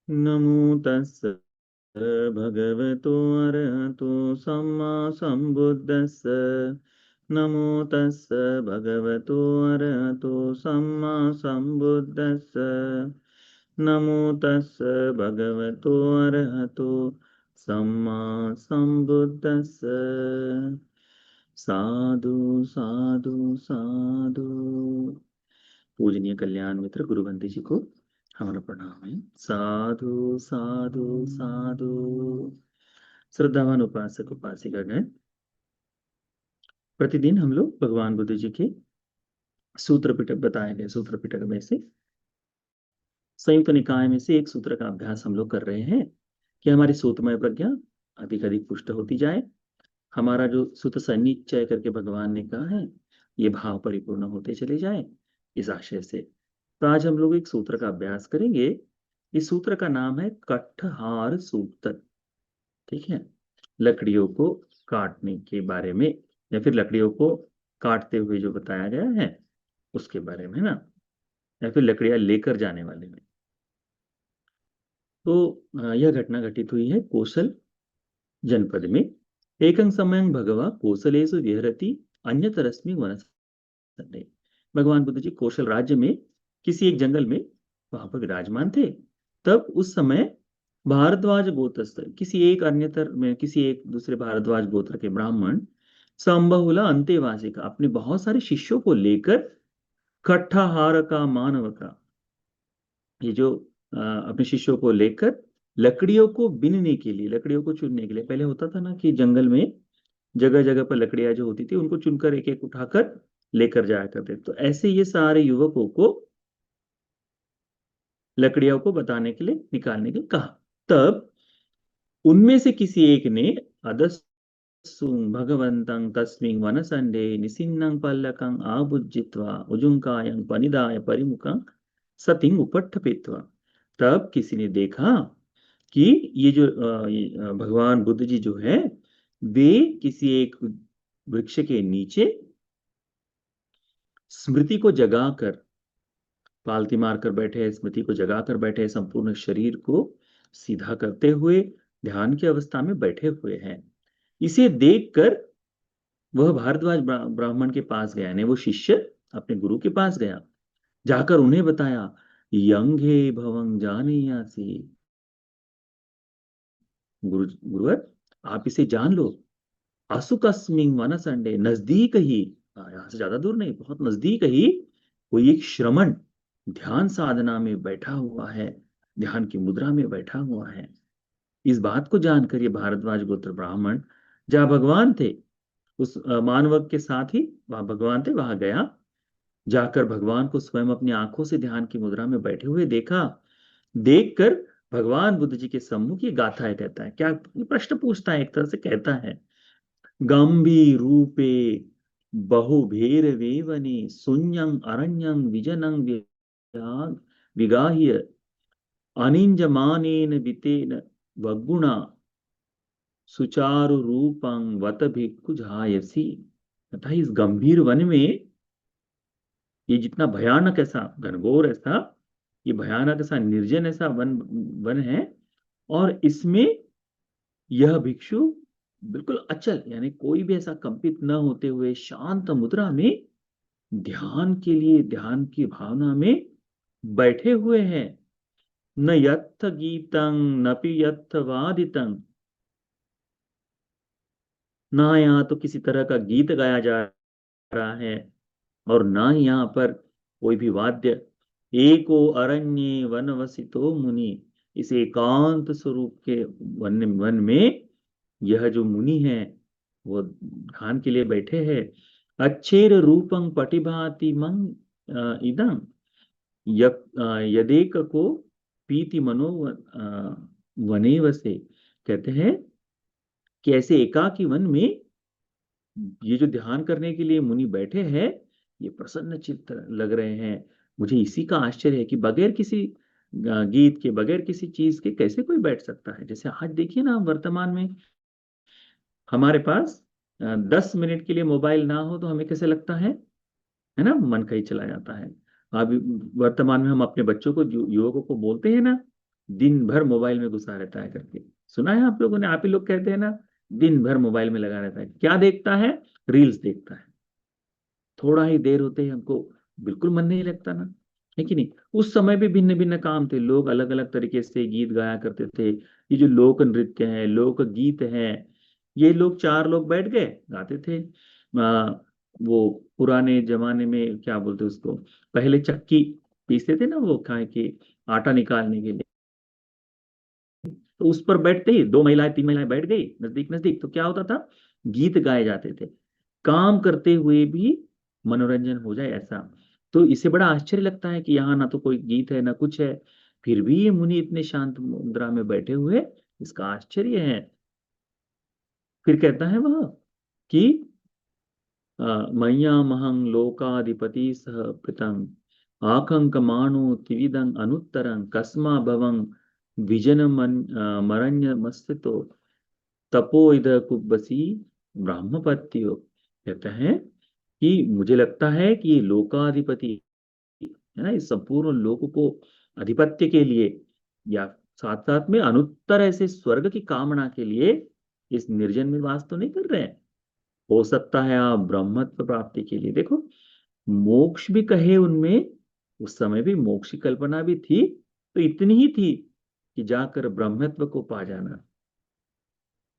नमो तस्स भगवतो अरहतो सम्मा सम्बुद्दस्स। नमो तस्स भगवतो अरहतो सम्मा सम्बुद्दस्स। नमो तस्स भगवतो अरहतो सम्मा सम्बुद्दस्स। साधु साधु साधु। पूजनीय कल्याण मित्र गुरु बंदी जी को हमारा प्रणाम है। साधु साधु साधु। श्रद्धावान उपासक उपासिकागण, प्रतिदिन हम लोग भगवान बुद्ध जी के सूत्र पिटक बताए गए सूत्र पिटक में से संयुक्त निकाय में से एक सूत्र का अभ्यास हम लोग कर रहे हैं कि हमारी सूत्रमय प्रज्ञा अधिक अधिक पुष्ट होती जाए। हमारा जो सुत सन्निचय करके भगवान ने कहा है, ये भाव परिपूर्ण होते चले जाए, इस आशय से। तो आज हम लोग एक सूत्र का अभ्यास करेंगे। इस सूत्र का नाम है कठहार सूत्र। ठीक है, लकड़ियों को काटने के बारे में, या फिर लकड़ियों को काटते हुए जो बताया गया है उसके बारे में ना, या फिर लकड़ियां लेकर जाने वाले में। तो यह घटना घटित हुई है कोसल जनपद में। एकं समयं भगवा कोसलेषु विहरति अन्यतरस्मिन् वनसंडे। भगवान बुद्ध जी कौशल राज्य में किसी एक जंगल में वहां पर विराजमान थे। तब उस समय भारद्वाज गोत्रस्थ किसी एक अन्यतर में किसी एक दूसरे भारद्वाज गोत्र के ब्राह्मण संबहुला अंतेवासी का अपने बहुत सारे शिष्यों को लेकर कट्ठाहार का मानव का, ये जो अपने शिष्यों को लेकर लकड़ियों को बीनने के लिए, लकड़ियों को चुनने के लिए, पहले होता था ना कि जंगल में जगह जगह पर लकड़ियां जो होती थी उनको चुनकर एक एक उठाकर लेकर जाया करते। तो ऐसे ये सारे युवकों को लकड़ियों को बताने के लिए, निकालने के लिए कहा। तब उनमें से किसी एक ने अदस्सु भगवंतं तस्मिन् वनसंडे निसिन्नं पल्लकं आभुजित्वा उजुंकायं पनिदाय परिमुखं सतिं उपट्ठपित्वा। तब किसी ने देखा कि ये जो भगवान बुद्ध जी जो है, वे किसी एक वृक्ष के नीचे स्मृति को जगाकर, पालती मारकर बैठे, स्मृति को जगाकर बैठे, संपूर्ण शरीर को सीधा करते हुए ध्यान की अवस्था में बैठे हुए हैं। इसे देखकर वह भारद्वाज ब्राह्मण के पास गया, यानी वो शिष्य अपने गुरु के पास गया, जाकर उन्हें बताया, यंगे भवं जानीयासि। गुरुवर, आप इसे जान लो। असुकस्मिन वनसंडे, नजदीक ही, यहाँ से ज्यादा दूर नहीं, बहुत नजदीक ही कोई एक श्रमण ध्यान साधना में बैठा हुआ है, ध्यान की मुद्रा में बैठा हुआ है। इस बात को जानकर ये भारद्वाज गोत्र ब्राह्मण जहाँ भगवान थे, उस मानवक के साथ ही वहां भगवान थे, वहां गया। जाकर भगवान को स्वयं अपनी आंखों से ध्यान की मुद्रा में बैठे हुए देखा। देखकर भगवान बुद्ध जी के सम्मुख ये गाथा है, कहता है क्या, ये प्रश्न पूछता है, एक तरह से कहता है, गंभीर रूपे बहुभेर वने शून्यं अरण्यं विजनं विगाह्य अनिंजमानेन वितेन वगुणा सुचारु रूपं वत भिक्खु जायसी। तथा इस गंभीर वन में, ये जितना भयानक ऐसा घनघोर ऐसा, ये भयानक ऐसा निर्जन ऐसा वन वन है, और इसमें यह भिक्षु बिल्कुल अचल, यानी कोई भी ऐसा कंपित न होते हुए शांत मुद्रा में ध्यान के लिए, ध्यान की भावना में बैठे हुए हैं। न यत्थ गीतं नपि यत्थ वादितं, ना यहाँ तो किसी तरह का गीत गाया जा रहा है, और ना ही यहाँ पर कोई भी वाद्य। एको अरण्ये वनवसितो मुनि, इस एकांत स्वरूप के वन वन में यह जो मुनि है वो ध्यान के लिए बैठे हैं। अच्छेर रूपं पटिभाति मंग इदं यदेक को पीति मनो वने वसे। कहते हैं कि ऐसे एकाकी वन में ये जो ध्यान करने के लिए मुनि बैठे हैं, ये प्रसन्न चित्त लग रहे हैं। मुझे इसी का आश्चर्य है कि बगैर किसी गीत के, बगैर किसी चीज के कैसे कोई बैठ सकता है। जैसे आज देखिए ना, वर्तमान में हमारे पास 10 मिनट के लिए मोबाइल ना हो तो हमें कैसे लगता है ना, मन कहीं चला जाता है। अभी वर्तमान में हम अपने बच्चों को, युवकों को बोलते हैं ना दिन भर मोबाइल में घुसा रहता है करके। सुना है आप लोगों ने? आप ही लोग कहते हैं ना, दिन भर मोबाइल में लगा रहता है। क्या देखता है? रील्स देखता है। थोड़ा ही देर होते ही हमको बिल्कुल मन नहीं लगता ना, है कि नहीं? उस समय भी भिन्न भिन्न काम थे, लोग अलग अलग तरीके से गीत गाया करते थे। ये जो लोक नृत्य है, लोक गीत है, ये लोग चार लोग बैठ गए गाते थे। वो पुराने जमाने में क्या बोलते उसको, पहले चक्की पीसते थे ना वो, खाए के आटा निकालने के लिए। तो उस पर बैठते ही दो महिलाएं तीन महिलाएं बैठ गई नजदीक नजदीक, तो क्या होता था, गीत गाए जाते थे। काम करते हुए भी मनोरंजन हो जाए ऐसा। तो इसे बड़ा आश्चर्य लगता है कि यहाँ ना तो कोई गीत है ना कुछ है, फिर भी ये मुनि इतने शांत मुद्रा में बैठे हुए, इसका आश्चर्य है। फिर कहता है वह कि मय्या महं लोकाधिपति सह पृतं आकंकमाणो त्रिविधं अनुत्तरं कस्मा भवं विजन मरण्य मस्तितो तपो इद कुब्बसी ब्रह्मपत्तियो। कहते हैं कि मुझे लगता है कि ये लोकाधिपति है ना, इस संपूर्ण लोक को अधिपत्य के लिए, या साथ साथ में अनुत्तर ऐसे स्वर्ग की कामना के लिए इस निर्जन में वास तो नहीं कर रहे हैं। हो सकता है आप ब्रह्मत्व प्राप्ति के लिए, देखो मोक्ष भी कहे उनमें, उस समय भी मोक्ष की कल्पना भी थी, तो इतनी ही थी कि जाकर ब्रह्मत्व को पा जाना।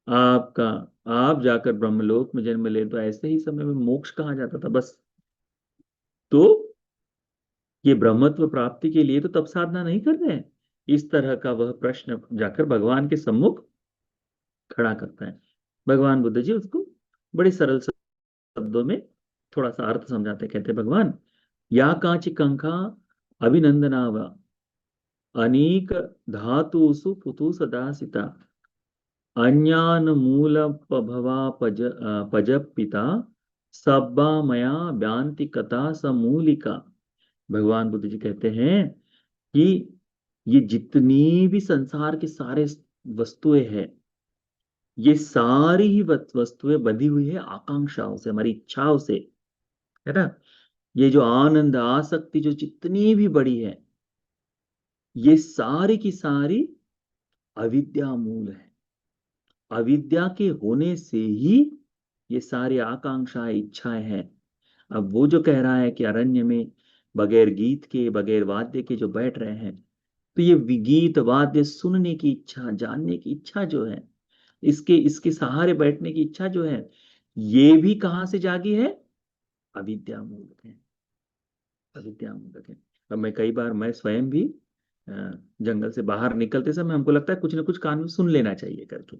आपका आप जाकर ब्रह्मलोक में जन्म ले, तो ऐसे ही समय में मोक्ष कहा जाता था बस। तो ये ब्रह्मत्व प्राप्ति के लिए तो तप साधना नहीं कर रहे हैं, इस तरह का वह प्रश्न जाकर भगवान के सम्मुख खड़ा करता है। भगवान बुद्ध जी उसको बड़े सरल शब्दों में थोड़ा सा अर्थ समझाते, कहते भगवान, या कांची कंका अभिनंदनाव अनेक धातुषु पुतु सदासिता अन्यान मूल भवा पजपिता सब्बा मया व्यांति कथा समूलिका। भगवान बुद्ध जी कहते हैं कि ये जितनी भी संसार के सारे वस्तुएं हैं, ये सारी ही वस्तुएं बंधी हुई है आकांक्षाओं से, हमारी इच्छाओं से, है ना। ये जो आनंद आसक्ति जो जितनी भी बड़ी है, ये सारी की सारी अविद्या मूल है। अविद्या के होने से ही ये सारी आकांक्षाएं इच्छाएं हैं। अब वो जो कह रहा है कि अरण्य में बगैर गीत के बगैर वाद्य के जो बैठ रहे हैं, तो ये गीत वाद्य सुनने की इच्छा, जानने की इच्छा जो है, इसके इसके सहारे बैठने की इच्छा जो है, ये भी कहाँ से जागी है? अविद्या मूलक है। अविद्या मूलक है। अब मैं कई बार, मैं स्वयं भी अ, जंगल से बाहर निकलते समय हमको लगता है कुछ ना कुछ कान में सुन लेना चाहिए करके।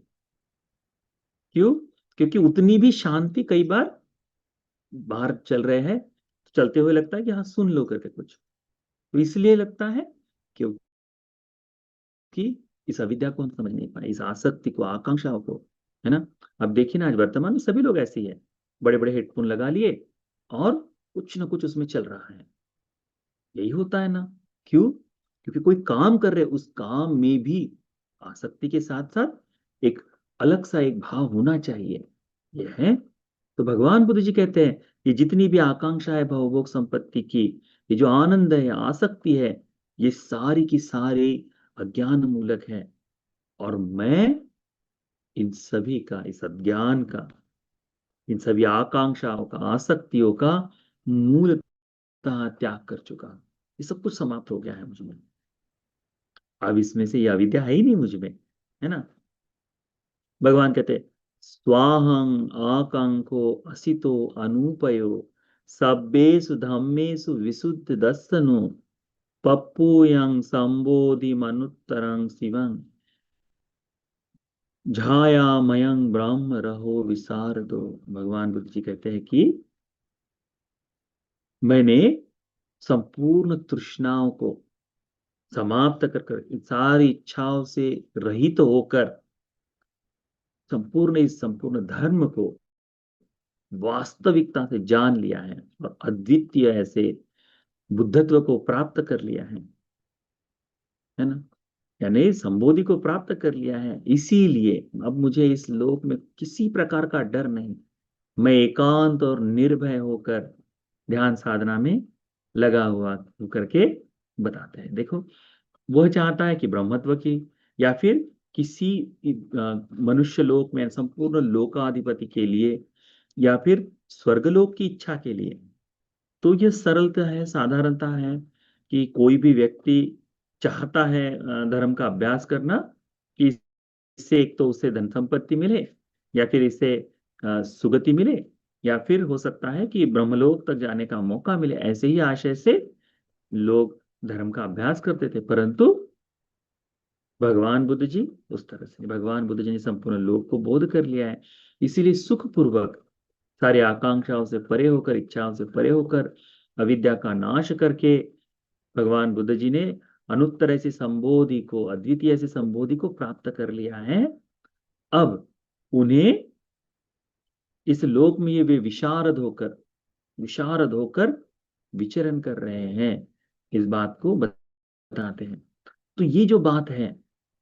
क्यों? क्योंकि उतनी भी शांति कई बार, बाहर चल रहे हैं चलते हुए लगता है कि हाँ सुन लो करके कुछ, तो इसलिए लगता है क्योंकि इस अविद्या को हम समझ नहीं पाए, इस आसक्ति को, आकांक्षाओं को, है ना। अब देखिए ना, आज वर्तमान में सभी लोग ऐसे ही है, बड़े बड़े हेडफोन लगा लिए और कुछ ना कुछ उसमें चल रहा है। यही होता है ना। क्यों? क्योंकि कोई काम कर रहे, उस काम में भी आसक्ति के साथ साथ एक अलग सा एक भाव होना चाहिए, यह है। तो भगवान बुद्ध जी कहते हैं, ये जितनी भी आकांक्षा है भवभोग संपत्ति की, ये जो आनंद है, आसक्ति है, ये सारी की सारी अज्ञान मूलक है। और मैं इन सभी का, इस अज्ञान का, इन सभी आकांक्षाओं का, आसक्तियों का मूलतः त्याग कर चुका हूं। ये सब कुछ समाप्त हो गया है मुझ में। अब इसमें से ये अविद्या है ही नहीं मुझ में, है ना। भगवान कहते, स्वाहं आकांक्षो असितो अनुपयो सब्बेषु धम्मेषु विशुद्ध दर्शनो पप्पूयं संबोधि मनुत्तरं शिवं झायामयं ब्रह्म रहो विशारदो। भगवान बुद्ध जी कहते हैं कि मैंने संपूर्ण तृष्णाओं को समाप्त कर कर, इन सारी इच्छाओं से रहित होकर, संपूर्ण इस संपूर्ण धर्म को वास्तविकता से जान लिया है और अद्वितीय ऐसे बुद्धत्व को प्राप्त कर लिया है ना। यानी संबोधि को प्राप्त कर लिया है, इसीलिए अब मुझे इस लोक में किसी प्रकार का डर नहीं। मैं एकांत और निर्भय होकर ध्यान साधना में लगा हुआ होकर के बताते हैं। देखो, वह चाहता है कि ब्रह्मत्व की या फिर किसी मनुष्य लोक में संपूर्ण लोकाधिपति के लिए या फिर स्वर्गलोक की इच्छा के लिए। तो यह सरलता है, साधारणता है कि कोई भी व्यक्ति चाहता है धर्म का अभ्यास करना कि इससे एक तो उसे धन संपत्ति मिले या फिर इससे सुगति मिले या फिर हो सकता है कि ब्रह्मलोक तक जाने का मौका मिले। ऐसे ही आशय से लोग धर्म का अभ्यास करते थे, परंतु भगवान बुद्ध जी उस तरह से, भगवान बुद्ध जी ने संपूर्ण लोक को बोध कर लिया है। इसीलिए सुखपूर्वक सारी आकांक्षाओं से परे होकर, इच्छाओं से परे होकर, अविद्या का नाश करके भगवान बुद्ध जी ने अनुत्तर ऐसी संबोधि को, अद्वितीय ऐसी संबोधि को प्राप्त कर लिया है। अब उन्हें इस लोक में ये वे विशारद होकर विचरण कर रहे हैं, इस बात को बताते हैं। तो ये जो बात है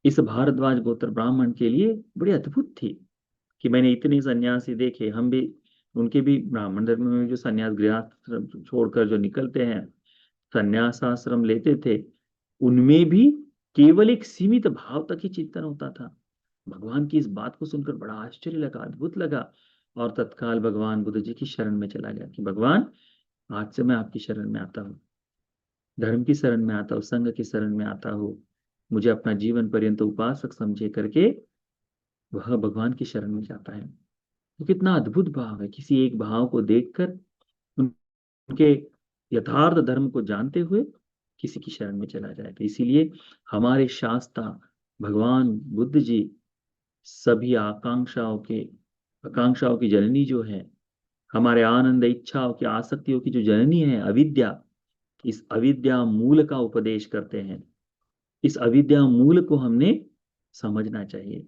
इस भारद्वाज गोत्र ब्राह्मण के लिए बड़ी अद्भुत थी कि मैंने इतने सन्यासी देखे। हम भी, उनके भी ब्राह्मण धर्म में जो सन्यास गृहस्थ छोड़कर जो निकलते हैं, सन्यास आश्रम लेते थे, उनमें भी केवल एक सीमित भाव तक ही चिंतन होता था। भगवान की इस बात को सुनकर बड़ा आश्चर्य लगा, अद्भुत लगा, और तत्काल भगवान बुद्ध जी की शरण में चला गया कि भगवान, आज से मैं आपकी शरण में आता हूँ, धर्म की शरण में आता हूँ, संघ की शरण में आता हूँ। मुझे अपना जीवन पर्यंत उपासक समझे करके वह भगवान की शरण में जाता है। तो कितना अद्भुत भाव है, किसी एक भाव को देखकर, उनके यथार्थ धर्म को जानते हुए किसी की शरण में चला जाए। तो इसीलिए हमारे शास्त्र, भगवान बुद्ध जी सभी आकांक्षाओं की जननी जो है, हमारे आनंद इच्छाओं की, आसक्तियों की जो जननी है अविद्या, इस अविद्या मूल का उपदेश करते हैं। इस अविद्या मूल को हमने समझना चाहिए।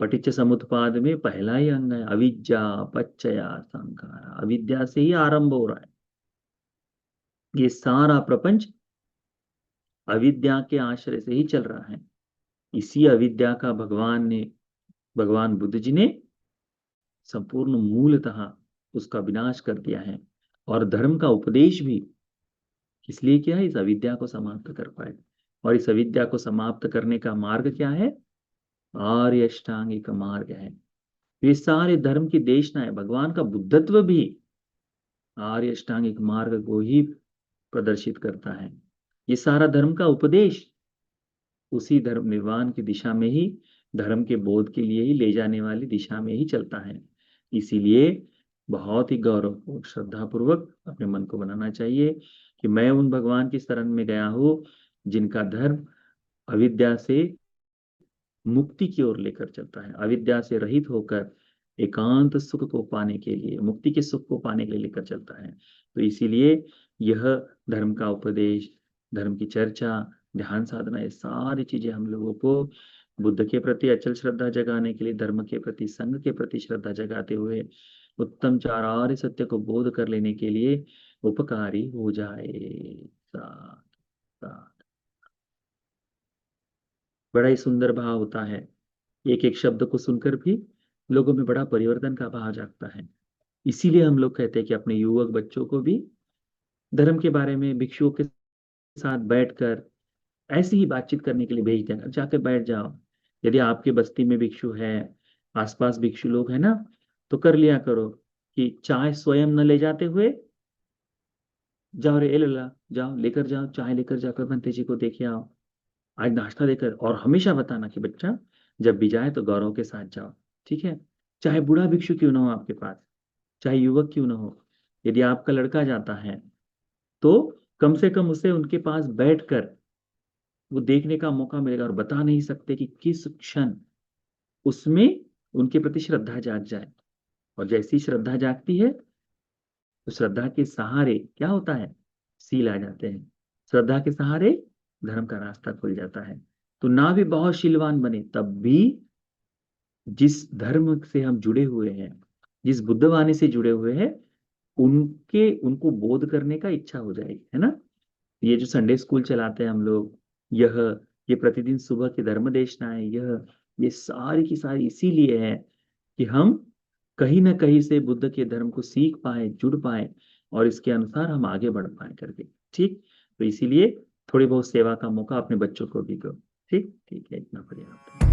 पटिच्च समुत्पाद में पहला ही अंग है अविद्या पच्चया संखारा। अविद्या से ही आरंभ हो रहा है। ये सारा प्रपंच अविद्या के आश्रय से ही चल रहा है। इसी अविद्या का भगवान बुद्ध जी ने संपूर्ण मूलतः उसका विनाश कर दिया है। और धर्म का उपदेश भी इसलिए किया है, इस अविद्या को समाप्त कर पाए। और इस अविद्या को समाप्त करने का मार्ग क्या है? आर्य अष्टांगिक मार्ग है। ये सारे धर्म की देशना है। भगवान का बुद्धत्व भी आर्य अष्टांगिक मार्ग को ही प्रदर्शित करता है। ये सारा धर्म का उपदेश उसी धर्म निर्वाण की दिशा में ही, धर्म के बोध के लिए ही ले जाने वाली दिशा में ही चलता है। इसीलिए बहुत ही गौरवपूर्ण, श्रद्धा पूर्वक अपने मन को बनाना चाहिए कि मैं उन भगवान की शरण में गया हूँ जिनका धर्म अविद्या से मुक्ति की ओर लेकर चलता है, अविद्या से रहित होकर एकांत सुख को पाने के लिए, मुक्ति के सुख को पाने के लिए लेकर चलता है। तो इसीलिए यह धर्म का उपदेश, धर्म की चर्चा, ध्यान साधना, ये सारी चीजें हम लोगों को बुद्ध के प्रति अचल श्रद्धा जगाने के लिए, धर्म के प्रति, संघ के प्रति श्रद्धा जगाते हुए उत्तम चार आर्य सत्य को बोध कर लेने के लिए उपकारी हो जाए। साथ साथ बड़ा ही सुंदर भाव होता है। एक एक शब्द को सुनकर भी लोगों में बड़ा परिवर्तन का भाव जागता है। इसीलिए हम लोग कहते हैं कि अपने युवक बच्चों को भी धर्म के बारे में भिक्षुओं के साथ बैठकर ऐसी ही बातचीत करने के लिए भेज देना, जाकर बैठ जाओ। यदि आपके बस्ती में भिक्षु है, आसपास भिक्षु लोग हैं ना, तो कर लिया करो कि चाय स्वयं न ले जाते हुए, जाओ रे, ए लला, जाओ लेकर जाओ, चाय लेकर जाकर बंते जी को देखे आओ, आज नाश्ता देकर। और हमेशा बताना कि बच्चा जब भी जाए तो गौरव के साथ जाओ, ठीक है? चाहे बूढ़ा भिक्षु क्यों ना हो आपके पास, चाहे युवक क्यों ना हो, यदि आपका लड़का जाता है तो कम से कम उसे उनके पास बैठकर वो देखने का मौका मिलेगा, और बता नहीं सकते कि किस क्षण उसमें उनके प्रति श्रद्धा जाग जाए। और जैसी श्रद्धा जागती है तो श्रद्धा के सहारे क्या होता है? सील आ जाते हैं। श्रद्धा के सहारे धर्म का रास्ता खुल जाता है। तो ना भी बहुत शीलवान बने, तब भी जिस धर्म से हम जुड़े हुए हैं, जिस बुद्धवाणी से जुड़े हुए हैं, उनके उनको बोध करने का इच्छा हो जाएगी, है ना? ये जो संडे स्कूल चलाते हैं हम लोग, यह ये प्रतिदिन सुबह की धर्म देशनाएं, ये सारी की सारी इसीलिए है कि हम कहीं ना कहीं से बुद्ध के धर्म को सीख पाए, जुड़ पाए, और इसके अनुसार हम आगे बढ़ पाए करके। ठीक, तो इसीलिए थोड़ी बहुत सेवा का मौका अपने बच्चों को भी दो। ठीक ठीक है, इतना पर्याप्त है।